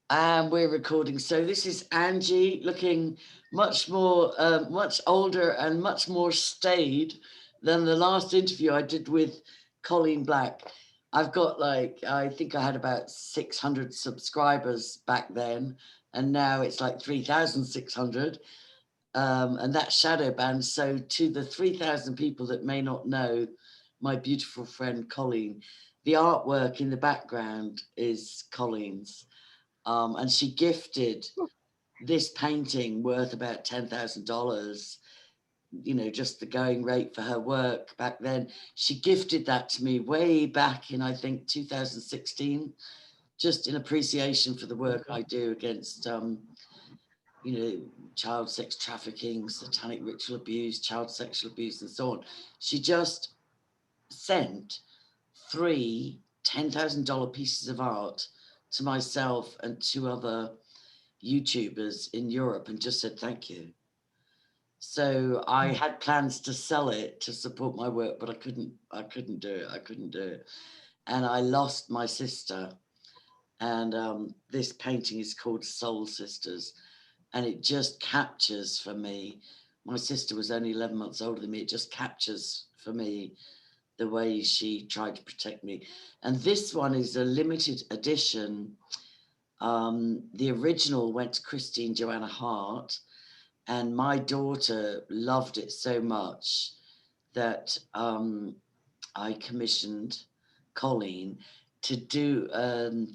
And we're recording. So this is Angie looking much more, much older and much more staid than the last interview I did with Colleen Black. I've got I think I had about 600 subscribers back then, and now it's like 3,600. And that's shadow banned. So to the 3,000 people that may not know my beautiful friend Colleen, the artwork in the background is Colleen's. And she gifted this painting worth about $10,000, just the going rate for her work back then. She gifted that to me way back in, I think, 2016, just in appreciation for the work I do against, child sex trafficking, satanic ritual abuse, child sexual abuse, and so on. She just sent three $10,000 pieces of art to myself and two other YouTubers in Europe and just said thank you. So I had plans to sell it to support my work, but I couldn't do it. And I lost my sister. And this painting is called Soul Sisters. And it just captures for me, my sister was only 11 months older than me. It just captures for me the way she tried to protect me. And this one is a limited edition. The original went to Christine Joanna Hart, and my daughter loved it so much that I commissioned Colleen to do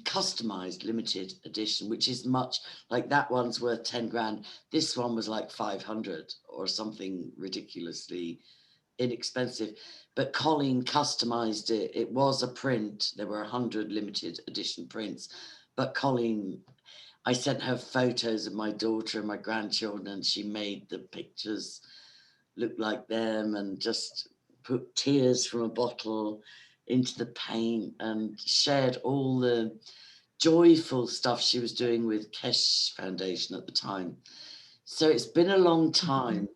customized limited edition, which is much like that one's worth 10 grand. This one was like 500 or something ridiculously inexpensive, but Colleen customized it. It was a print. There were 100 limited edition prints, but Colleen, I sent her photos of my daughter and my grandchildren, and she made the pictures look like them and just put tears from a bottle into the paint and shared all the joyful stuff she was doing with Kesh Foundation at the time. So it's been a long time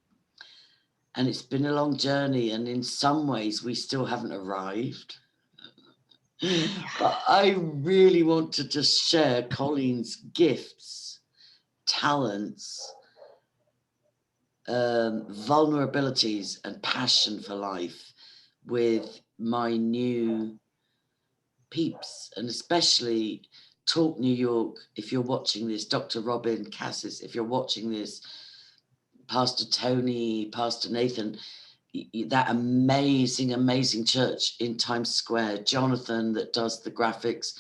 and it's been a long journey, and in some ways we still haven't arrived. But I really want to just share Colleen's gifts, talents, vulnerabilities and passion for life with my new peeps, and especially Talk New York. If you're watching this, Dr. Robin Cassis, if you're watching this, Pastor Tony, Pastor Nathan, that amazing church in Times Square, Jonathan that does the graphics,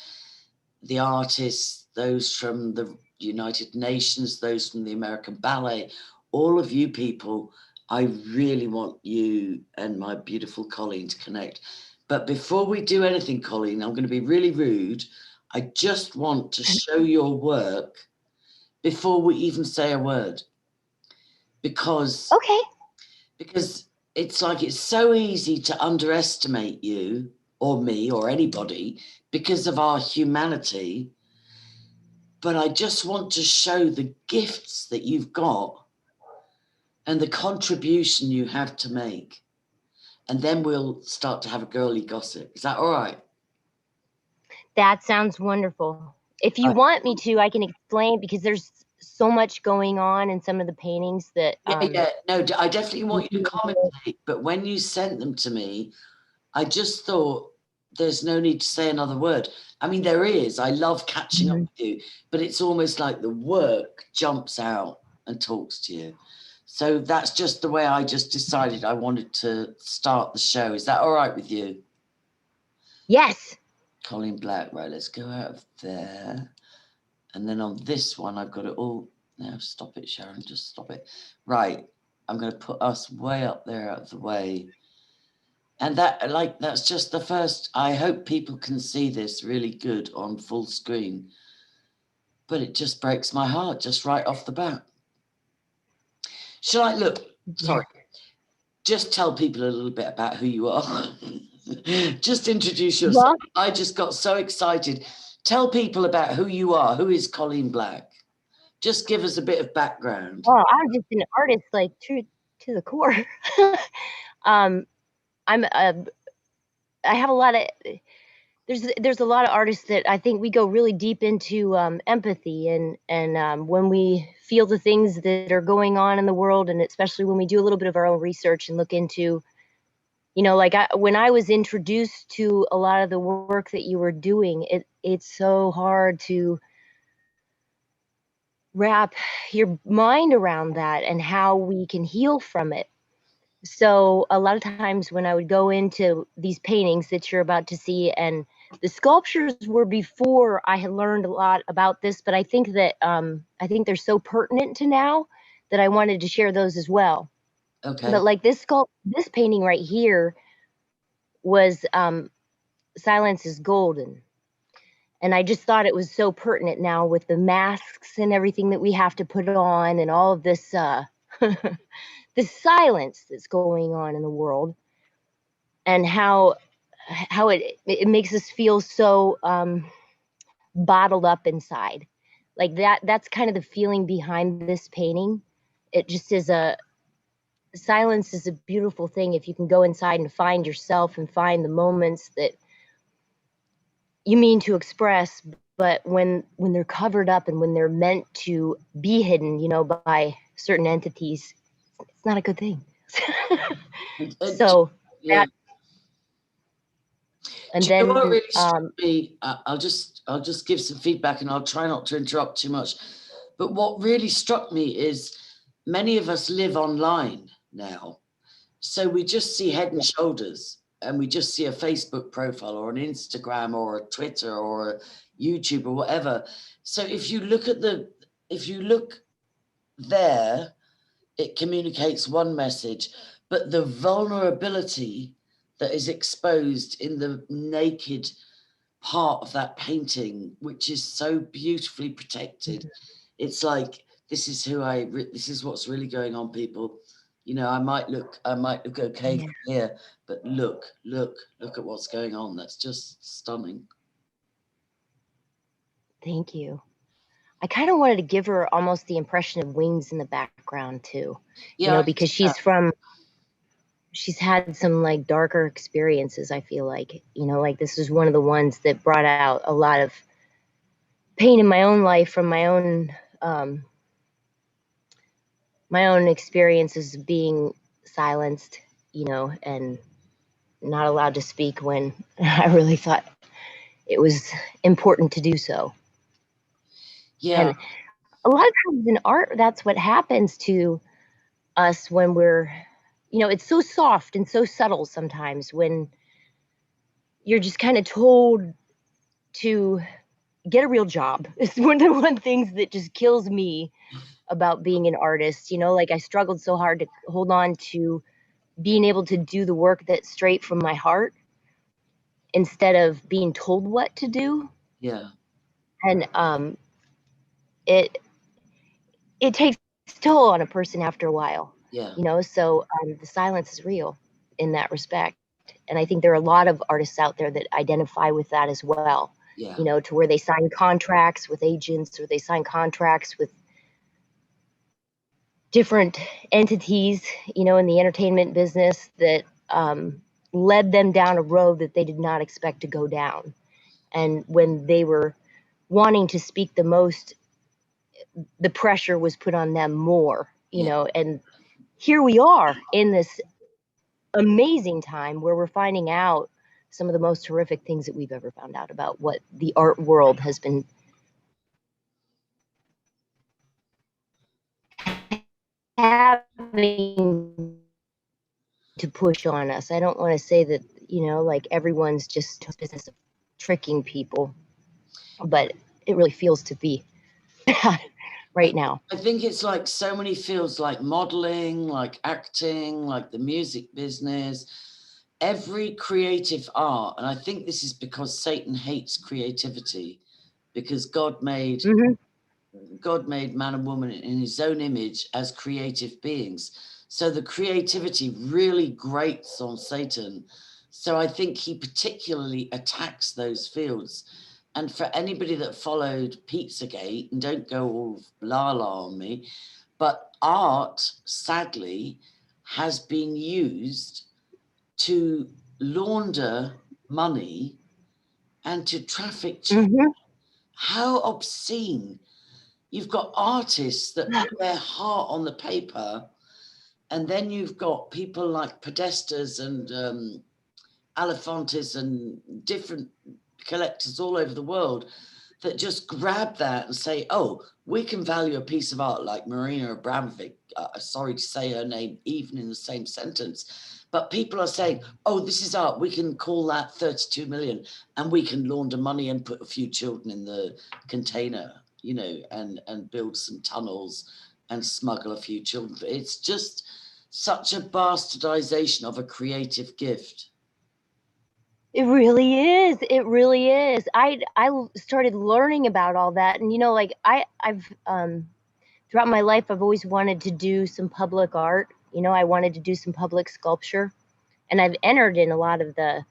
the artists, those from the United Nations, those from the American Ballet, all of you people, I really want you and my beautiful Colleen to connect. But before we do anything, Colleen, I'm going to be really rude. I just want to show your work before we even say a word. Because it's like it's so easy to underestimate you or me or anybody because of our humanity. But I just want to show the gifts that you've got and the contribution you have to make. And then we'll start to have a girly gossip. Is that all right? That sounds wonderful. If you want me to, I can explain, because there's so much going on in some of the paintings that... No, I definitely want you to commentate. But when you sent them to me, I just thought there's no need to say another word. I mean, there is. I love catching up with you, but it's almost like the work jumps out and talks to you. So that's just the way I just decided I wanted to start the show. Is that all right with you? Yes. Colleen Black. Right, let's go out of there. And then on this one, I've got it all. Now, stop it, Sharon. Just stop it. Right. I'm going to put us way up there out of the way. And that's just the first. I hope people can see this really good on full screen. But it just breaks my heart just right off the bat. Shall I look? Sorry. Just tell people a little bit about who you are. Just introduce yourself. I just got so excited. Tell people about who you are. Who is Colleen Black? Just give us a bit of background. Oh, I'm just an artist, like to the core. I have a lot of there's a lot of artists that I think we go really deep into empathy, and when we feel the things that are going on in the world, and especially when we do a little bit of our own research and look into, like when I was introduced to a lot of the work that you were doing, it's so hard to wrap your mind around that and how we can heal from it. So a lot of times when I would go into these paintings that you're about to see, and the sculptures were before I had learned a lot about this, but I think that I think they're so pertinent to now that I wanted to share those as well. Okay. But like this painting right here was Silence is Golden. And I just thought it was so pertinent now with the masks and everything that we have to put on and all of this this silence that's going on in the world, and how it makes us feel so bottled up inside. Like that's kind of the feeling behind this painting. It just is silence is a beautiful thing if you can go inside and find yourself and find the moments that you mean to express, but when they're covered up and when they're meant to be hidden, by certain entities, it's not a good thing. So yeah. that, and Do you then know what really struck me? I'll just give some feedback, and I'll try not to interrupt too much. But what really struck me is many of us live online now, so we just see head and shoulders, and we just see a Facebook profile or an Instagram or a Twitter or a YouTube or whatever. So if you look there, it communicates one message, but the vulnerability that is exposed in the naked part of that painting, which is so beautifully protected, it's like, this is what's really going on, people. I might look okay from here, but look at what's going on. That's just stunning. Thank you. I kind of wanted to give her almost the impression of wings in the background too, because she's had some like darker experiences. I feel like, like this is one of the ones that brought out a lot of pain in my own life from my own experiences of being silenced, and not allowed to speak when I really thought it was important to do so. Yeah. And a lot of times in art, that's what happens to us when we're, it's so soft and so subtle sometimes when you're just kind of told to get a real job. It's one of the things that just kills me about being an artist. Like I struggled so hard to hold on to being able to do the work that's straight from my heart instead of being told what to do. Yeah. And it takes toll on a person after a while. Yeah. So the silence is real in that respect. And I think there are a lot of artists out there that identify with that as well. Yeah. To where they sign contracts with agents, or they sign contracts with different entities, in the entertainment business that led them down a road that they did not expect to go down. And when they were wanting to speak the most, the pressure was put on them more, and here we are in this amazing time where we're finding out some of the most horrific things that we've ever found out about what the art world has been having to push on us. I don't want to say that, like everyone's just business of tricking people, but it really feels to be right now. I think it's like so many fields, like modeling, like acting, like the music business, every creative art. And I think this is because Satan hates creativity, because God made man and woman in his own image as creative beings. So the creativity really grates on Satan. So I think he particularly attacks those fields. And for anybody that followed Pizzagate, and don't go all la on me, but art, sadly, has been used to launder money and to traffic children. How obscene. You've got artists that put their heart on the paper, and then you've got people like Podestas and Alefantes and different collectors all over the world that just grab that and say, oh, we can value a piece of art like Marina Abramovic, sorry to say her name even in the same sentence, but people are saying, oh, this is art, we can call that 32 million and we can launder money and put a few children in the container, you know, and build some tunnels and smuggle a few children. It's just such a bastardization of a creative gift. It really is. It really is. I started learning about all that, and you know, like I've throughout my life, I've always wanted to do some public art. You know, I wanted to do some public sculpture, and I've entered in a lot of the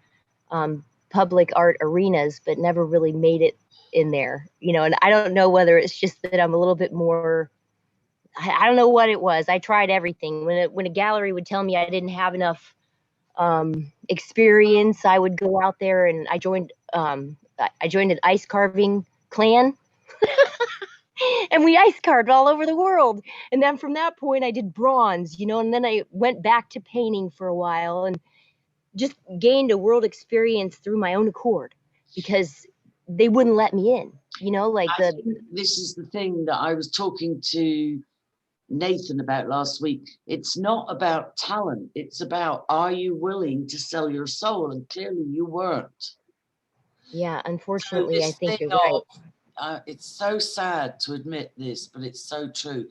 public art arenas, but never really made it in there. You know, and I don't know whether it's just that I'm a little bit more. I don't know what it was. I tried everything. When a gallery would tell me I didn't have enough experience, I would go out there and I joined an ice carving clan. And we ice carved all over the world. And then from that point I did bronze, you know, and then I went back to painting for a while and just gained a world experience through my own accord because they wouldn't let me in, you know, like this is the thing that I was talking to Nathan about last week. It's not about talent. It's about, are you willing to sell your soul? And clearly you weren't. Yeah, unfortunately, so I think you're right. It's so sad to admit this, but it's so true.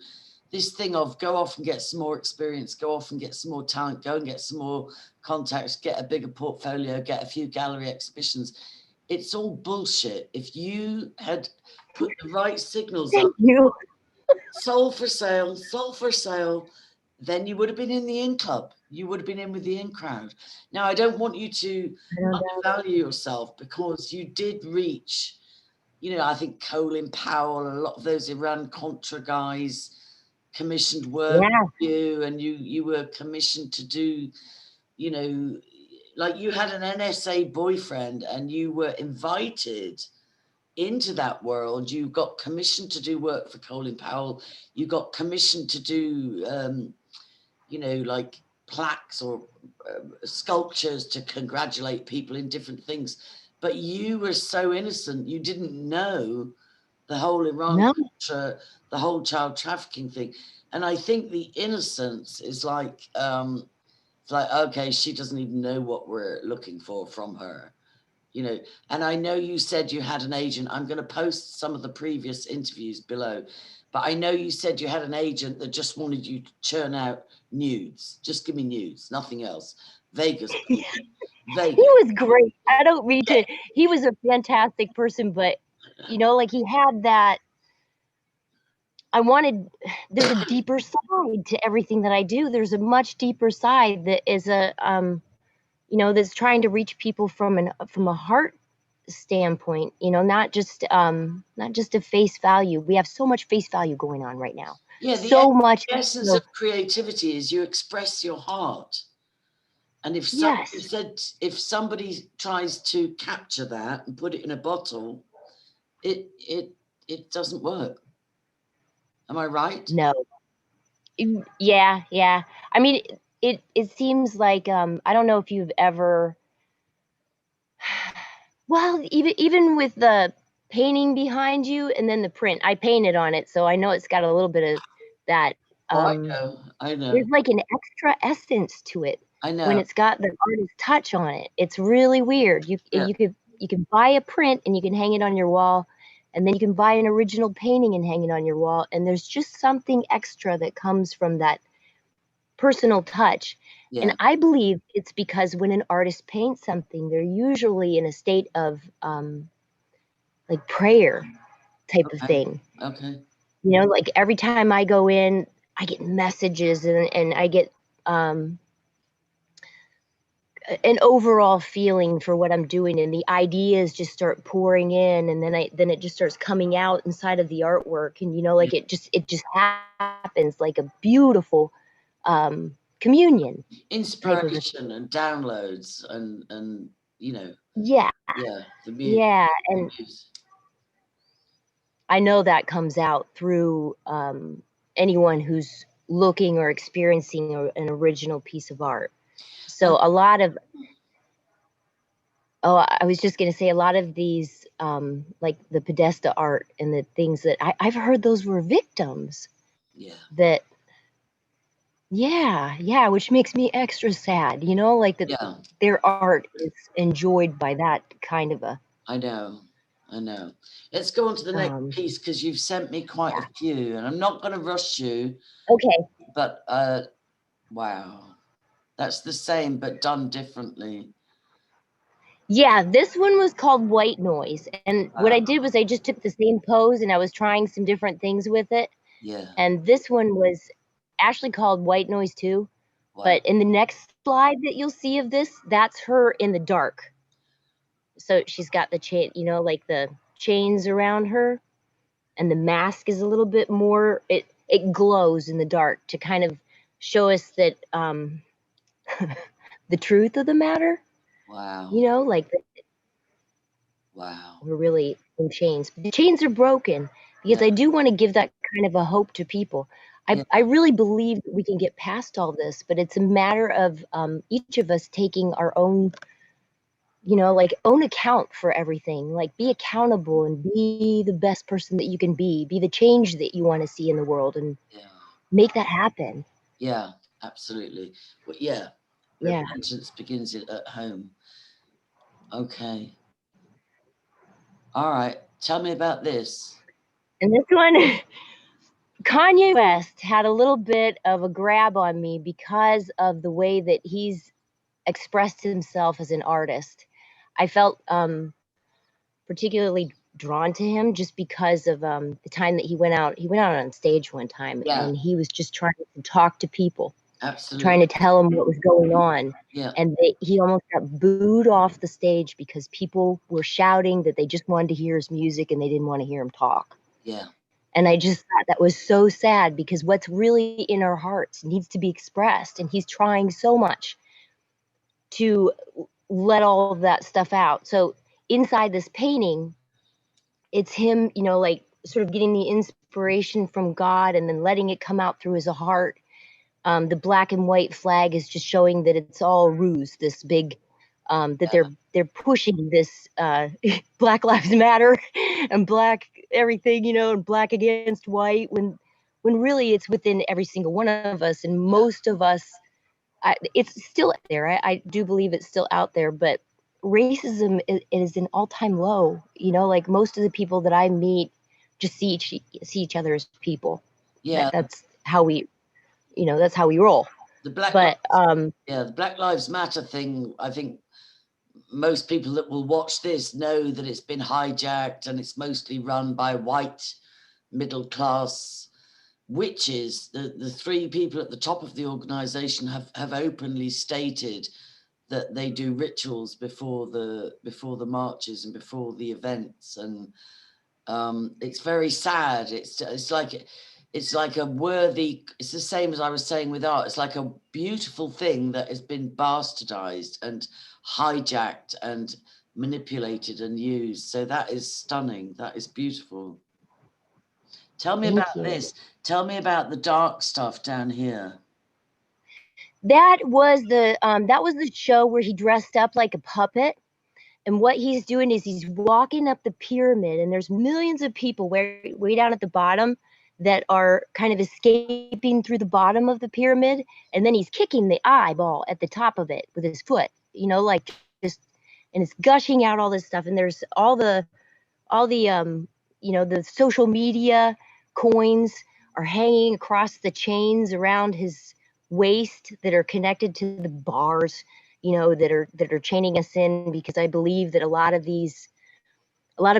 This thing of go off and get some more experience, go off and get some more talent, go and get some more contacts, get a bigger portfolio, get a few gallery exhibitions. It's all bullshit. If you had put the right signals up, sold for sale, then you would have been in the in club. You would have been in with the in crowd. Now, I don't want you to undervalue yourself because you did reach, you know, I think Colin Powell and a lot of those Iran-Contra guys commissioned work with you, and you were commissioned to do, you know, like you had an NSA boyfriend and you were invited into that world. You got commissioned to do work for Colin Powell. You got commissioned to do, you know, like plaques or sculptures to congratulate people in different things. But you were so innocent, you didn't know the whole Iran culture, the whole child trafficking thing. And I think the innocence is like, it's like, okay, she doesn't even know what we're looking for from her. You know, and I know you said you had an agent. I'm going to post some of the previous interviews below, but I know you said you had an agent that just wanted you to churn out nudes. Just give me nudes, nothing else. Vegas. Vegas. He was great. I don't mean to. He was a fantastic person, but you know, like he had that. There's a deeper side to everything that I do. There's a much deeper side that is you know, that's trying to reach people from a heart standpoint, you know, not just a face value. We have so much face value going on right now. Yeah, so much. The essence of creativity is you express your heart. And if somebody tries to capture that and put it in a bottle, it doesn't work. Am I right? No. Yeah. I mean, it seems like I don't know if you've ever. Well, even with the painting behind you and then the print, I painted on it, so I know it's got a little bit of that. I know. There's like an extra essence to it. I know. When it's got the artist touch on it. It's really weird. You can buy a print and you can hang it on your wall, and then you can buy an original painting and hang it on your wall, and there's just something extra that comes from that personal touch. Yeah. And I believe it's because when an artist paints something, they're usually in a state of like prayer type of thing. Okay. You know, like every time I go in, I get messages and I get an overall feeling for what I'm doing, and the ideas just start pouring in, and then it just starts coming out inside of the artwork, and you know, like it just happens like a beautiful communion, inspiration and downloads and you know, Yeah, Yeah, the yeah, and muse. I know that comes out through anyone who's looking or experiencing an original piece of art. So a lot of, I was just going to say a lot of these, like the Podesta art and the things that I've heard those were victims. Yeah. That, yeah, which makes me extra sad, you know, like that their art is enjoyed by that kind of a. I know. Let's go on to the next piece, because you've sent me quite a few, and I'm not going to rush you. Okay. But wow, that's the same but done differently. Yeah, this one was called White Noise, and what I did was I just took the same pose and I was trying some different things with it. Yeah. And this one was actually called White Noise too. Wow. But in the next slide that you'll see of this, that's her in the dark. So she's got the chain, you know, like the chains around her, and the mask is a little bit more, it glows in the dark to kind of show us that the truth of the matter. Wow. You know, like wow. We're really in chains. The chains are broken, because I do want to give that kind of a hope to people. I really believe that we can get past all this, but it's a matter of each of us taking our own, you know, like own account for everything. Like be accountable and be the best person that you can be the change that you want to see in the world, and make that happen. Yeah, absolutely. But repentance begins at home. Okay. All right. Tell me about this. And this one, Kanye West had a little bit of a grab on me because of the way that he's expressed himself as an artist. I felt particularly drawn to him just because of the time that he went out on stage one time, and he was just trying to talk to people. Absolutely. Trying to tell them what was going on. And he almost got booed off the stage because people were shouting that they just wanted to hear his music and they didn't want to hear him talk. And I just thought that was so sad, because what's really in our hearts needs to be expressed, and he's trying so much to let all of that stuff out. So inside this painting, it's him, you know, like sort of getting the inspiration from God and then letting it come out through his heart. The black and white flag is just showing that it's all ruse, this big, that they're pushing this Black Lives Matter and black everything, you know, and black against white, when really it's within every single one of us, and most of us, it's still there. I do believe it's still out there, but racism is an all-time low. You know, like most of the people that I meet just see each other as people. That's how we, you know, that's how we roll. The Black Lives Matter thing, I think most people that will watch this know that it's been hijacked, and it's mostly run by white middle class witches. The three people at the top of the organization have openly stated that they do rituals before the marches and before the events, and it's very sad. It's like a worthy, it's the same as I was saying with art. It's like a beautiful thing that has been bastardized and hijacked and manipulated and used. So that is stunning. That is beautiful. Tell me about this. Tell me about the dark stuff down here. That was the show where he dressed up like a puppet. And what he's doing is he's walking up the pyramid, and there's millions of people way down at the bottom that are kind of escaping through the bottom of the pyramid. And then he's kicking the eyeball at the top of it with his foot, you know, like just, and it's gushing out all this stuff. And there's all the you know, the social media coins are hanging across the chains around his waist that are connected to the bars, you know, that are chaining us in, because I believe that a lot of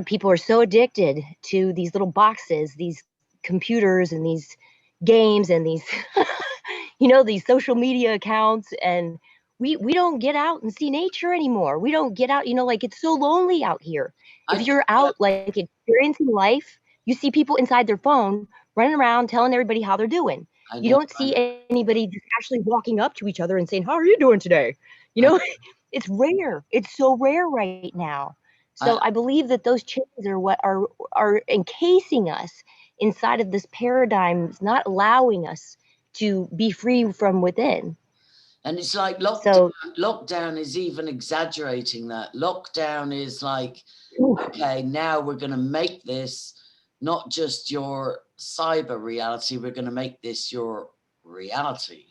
people are so addicted to these little boxes, these computers and these games and these you know, these social media accounts, and we don't get out and see nature anymore. We don't get out, you know, like it's so lonely out here. If you're out like experiencing life, you see people inside their phone running around telling everybody how they're doing. I You know. don't see anybody just actually walking up to each other and saying, "How are you doing today?" You know, it's rare. It's so rare right now. So I believe that those chains are what are encasing us inside of this paradigm, not allowing us to be free from within. And it's like lockdown is even exaggerating that. Lockdown is like, okay, now we're going to make this not just your cyber reality, we're going to make this your reality.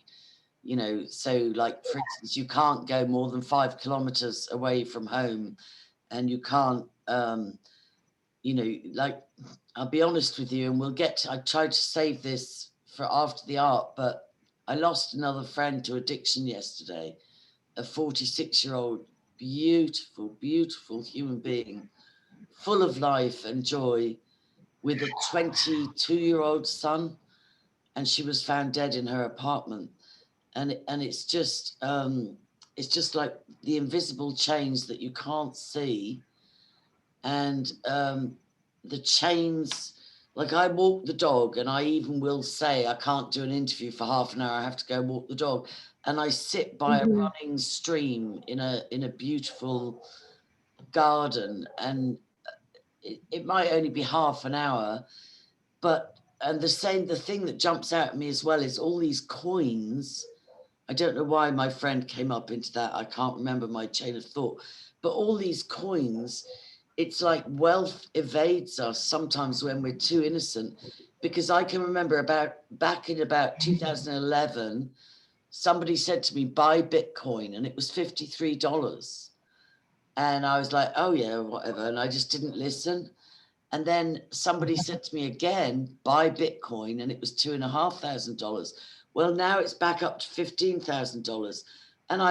You know, so like, for instance, you can't go more than 5 kilometers away from home, and you can't, you know, like, I'll be honest with you, and I tried to save this for after the art, but I lost another friend to addiction yesterday, a 46-year-old, beautiful, beautiful human being, full of life and joy, with a 22-year-old son, and she was found dead in her apartment. And it's just like the invisible chains that you can't see, and the chains. Like, I walk the dog, and I even will say I can't do an interview for half an hour. I have to go walk the dog, and I sit by a running stream in a beautiful garden, and it might only be half an hour, but the thing that jumps out at me as well is all these coins. I don't know why my friend came up into that. I can't remember my chain of thought, but all these coins, it's like wealth evades us sometimes when we're too innocent. Because I can remember back in about 2011, somebody said to me, buy Bitcoin, and it was $53. And I was like, oh yeah, whatever. And I just didn't listen. And then somebody said to me again, buy Bitcoin, and it was $2,500. Well, now it's back up to $15,000. And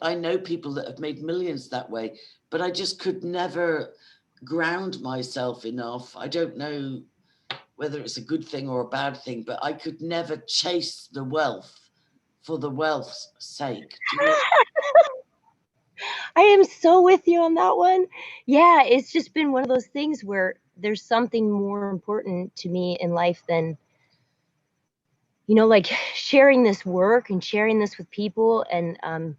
I know people that have made millions that way, but I just could never ground myself enough. I don't know whether it's a good thing or a bad thing, but I could never chase the wealth for the wealth's sake. I am so with you on that one. Yeah, it's just been one of those things where there's something more important to me in life than, you know, like sharing this work and sharing this with people, and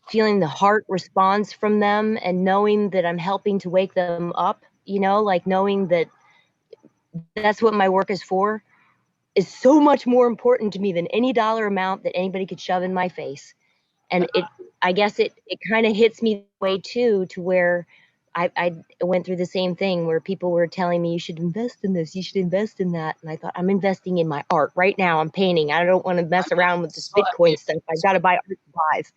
feeling the heart response from them, and knowing that I'm helping to wake them up, you know, like knowing that that's what my work is for, is so much more important to me than any dollar amount that anybody could shove in my face. And I guess it kind of hits me the way too, to where I went through the same thing where people were telling me, you should invest in this, you should invest in that. And I thought, I'm investing in my art right now. I'm painting. I don't want to mess around with this Bitcoin stuff. I've got to buy art supplies.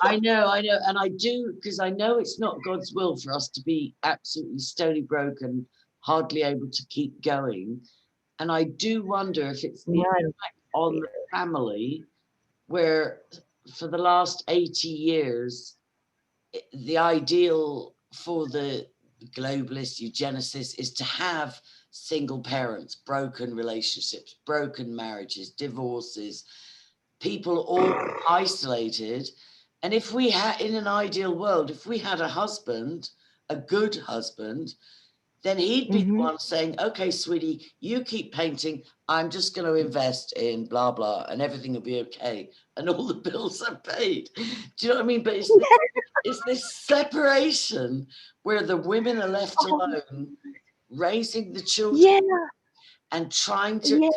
I know. And I do, because I know it's not God's will for us to be absolutely stony broken, hardly able to keep going. And I do wonder if it's the impact on the family, where for the last 80 years, the ideal for the globalist eugenicists is to have single parents, broken relationships, broken marriages, divorces, people all isolated. And if we had, in an ideal world, if we had a husband, a good husband, then he'd be the one saying, okay, sweetie, you keep painting. I'm just going to invest in blah, blah, and everything will be okay. And all the bills are paid. Do you know what I mean? But it's this separation where the women are left alone, raising the children and trying to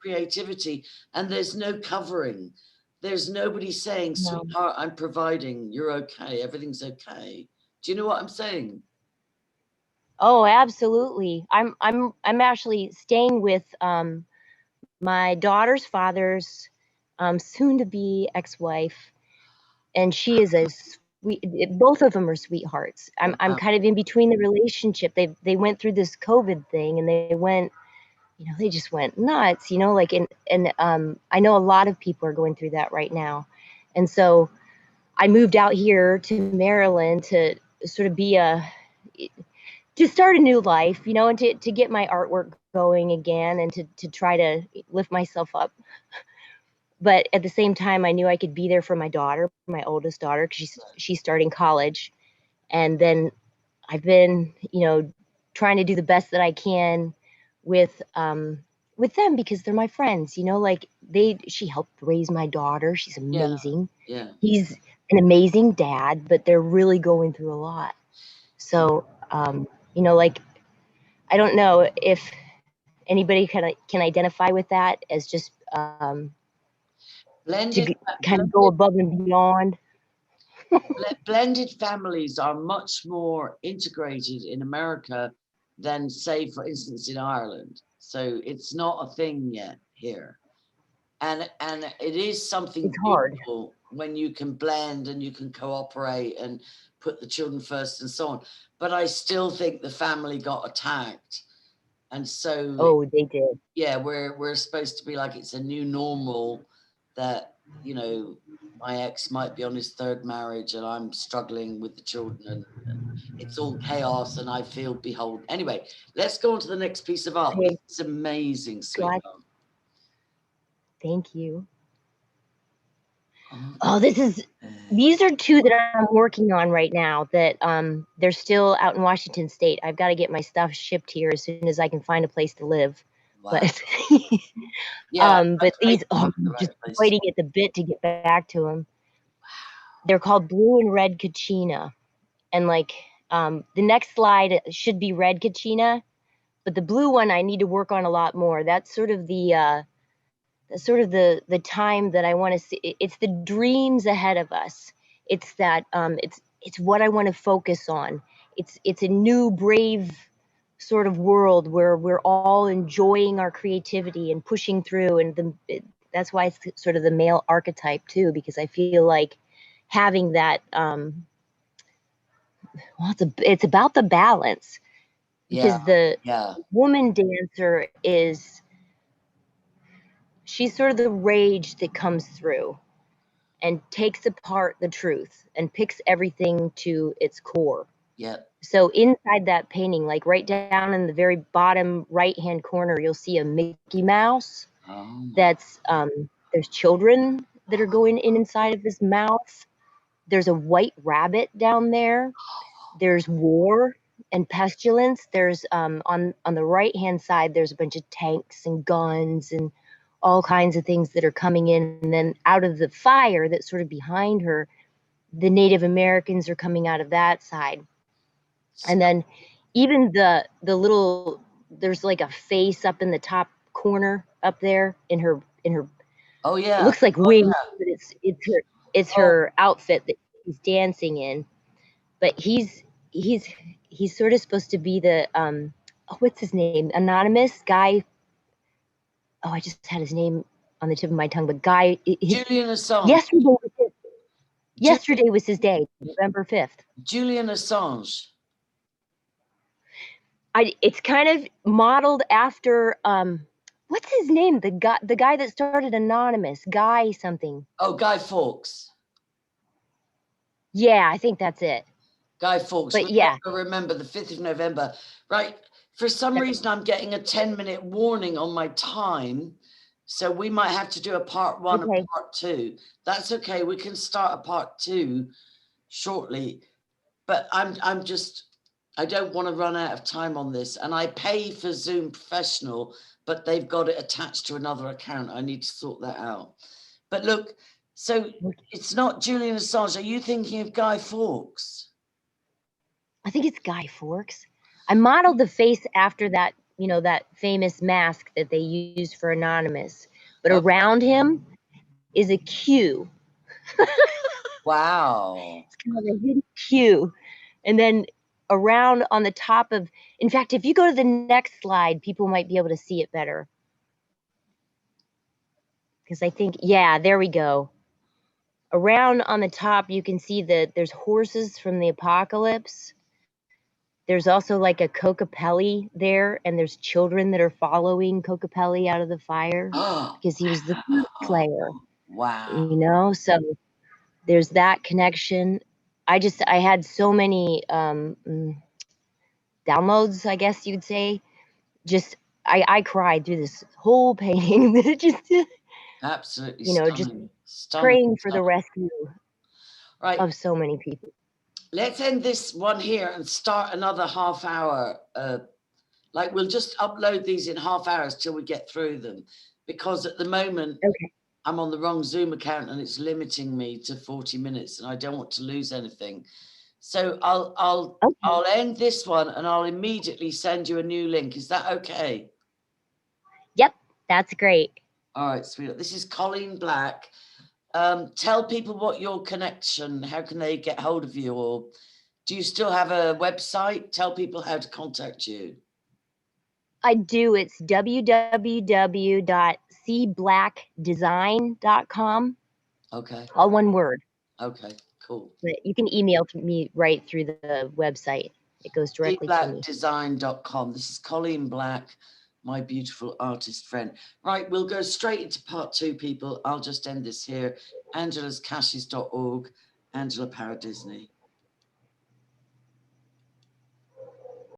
creativity. And there's no covering. There's nobody saying, sweetheart, I'm providing. You're okay. Everything's okay. Do you know what I'm saying? Oh, absolutely. I'm actually staying with my daughter's father's soon to be ex-wife, and she is a sweet, both of them are sweethearts. I'm kind of in between the relationship. They went through this COVID thing, and they went, you know, they just went nuts, you know, like, and I know a lot of people are going through that right now. And so I moved out here to Maryland to sort of to start a new life, you know, and to get my artwork going again, and to try to lift myself up. But at the same time, I knew I could be there for my daughter, my oldest daughter, because she's starting college. And then I've been, you know, trying to do the best that I can with with them because they're my friends, you know, like she helped raise my daughter. She's amazing. Yeah. He's an amazing dad, but they're really going through a lot. So, you know, like, I don't know if anybody can identify with that as just Blended, kind of go above and beyond. blended families are much more integrated in America than, say, for instance, in Ireland. So it's not a thing yet here. And it is something It's hard. beautiful when you can blend and you can cooperate and put the children first and so on. But I still think the family got attacked. And so, oh, they did. yeah, we're supposed to be like it's a new normal that, you know, my ex might be on his third marriage and I'm struggling with the children and it's all chaos and I feel beholden. Anyway, let's go on to the next piece of art. Okay. It's amazing, sweetheart. Thank you. Oh, these are two that I'm working on right now that they're still out in Washington State. I've got to get my stuff shipped here as soon as I can find a place to live. Wow. But yeah, but these I'm just waiting at the bit to get back to them. They're called Blue and Red Katina. And like the next slide should be Red Katina, but the blue one I need to work on a lot more. That's sort of the time that I want to see. It's the dreams ahead of us. It's that it's what I want to focus on. It's a new brave sort of world where we're all enjoying our creativity and pushing through, and that's why it's sort of the male archetype too, because I feel like having that well, it's about the balance, because the woman dancer she's sort of the rage that comes through and takes apart the truth and picks everything to its core. Yeah. So inside that painting, like right down in the very bottom right-hand corner, you'll see a Mickey Mouse. That's there's children that are going inside of his mouth. There's a white rabbit down there. There's war and pestilence. There's on the right-hand side, there's a bunch of tanks and guns and all kinds of things that are coming in. And then out of the fire that's sort of behind her, the Native Americans are coming out of that side. And then even the little, there's like a face up in the top corner up there in her oh yeah, it looks like wings, but it's her outfit that he's dancing in. But he's sort of supposed to be the what's his name? Anonymous guy. Oh, I just had his name on the tip of my tongue, but Guy. Julian Assange. Yesterday was his day, November 5th. Julian Assange. It's kind of modeled after what's his name? The guy that started Anonymous, Guy something. Oh, Guy Fawkes. Yeah, I think that's it. Guy Fawkes. But yeah, remember the 5th of November, right? For some reason, I'm getting a 10-minute warning on my time, so we might have to do a part 1 and part 2. That's okay. We can start a part 2 shortly, but I'm just, I don't want to run out of time on this, and I pay for Zoom Professional, but they've got it attached to another account. I need to sort that out. But look, so it's not Julian Assange. Are you thinking of Guy Fawkes? I think it's Guy Fawkes. I modeled the face after that, you know, that famous mask that they used for Anonymous, but around him is a Q. Wow. It's kind of a hidden Q. And then around on the top of, in fact, if you go to the next slide, people might be able to see it better. Because I think, yeah, there we go. Around on the top, you can see that there's horses from the apocalypse. There's also like a Kokopelli there, and there's children that are following Kokopelli out of the fire because he was the slayer. Wow. You know, so there's that connection. I had so many downloads, I guess you'd say. Just I cried through this whole painting. Just absolutely, you know, stunning. just praying for the rescue of so many people. Let's end this one here and start another half hour Like, we'll just upload these in half hours till we get through them, because at the moment Okay. I'm on the wrong Zoom account and it's limiting me to 40 minutes and I don't want to lose anything. So I'll end this one and I'll immediately send you a new link. Is that okay? Yep, that's great. All right, sweetheart. This is Colleen Black. Tell people what your connection, how can they get hold of you, or do you still have a website? Tell people how to contact you. I do. It's www.cblackdesign.com. Okay. All one word. Okay, cool. But you can email me right through the website. It goes directly to me. cblackdesign.com. This is Colleen Black, my beautiful artist friend. Right, we'll go straight into part 2, people. I'll just end this here. Angela'sCashes.org, Angela Para Disney.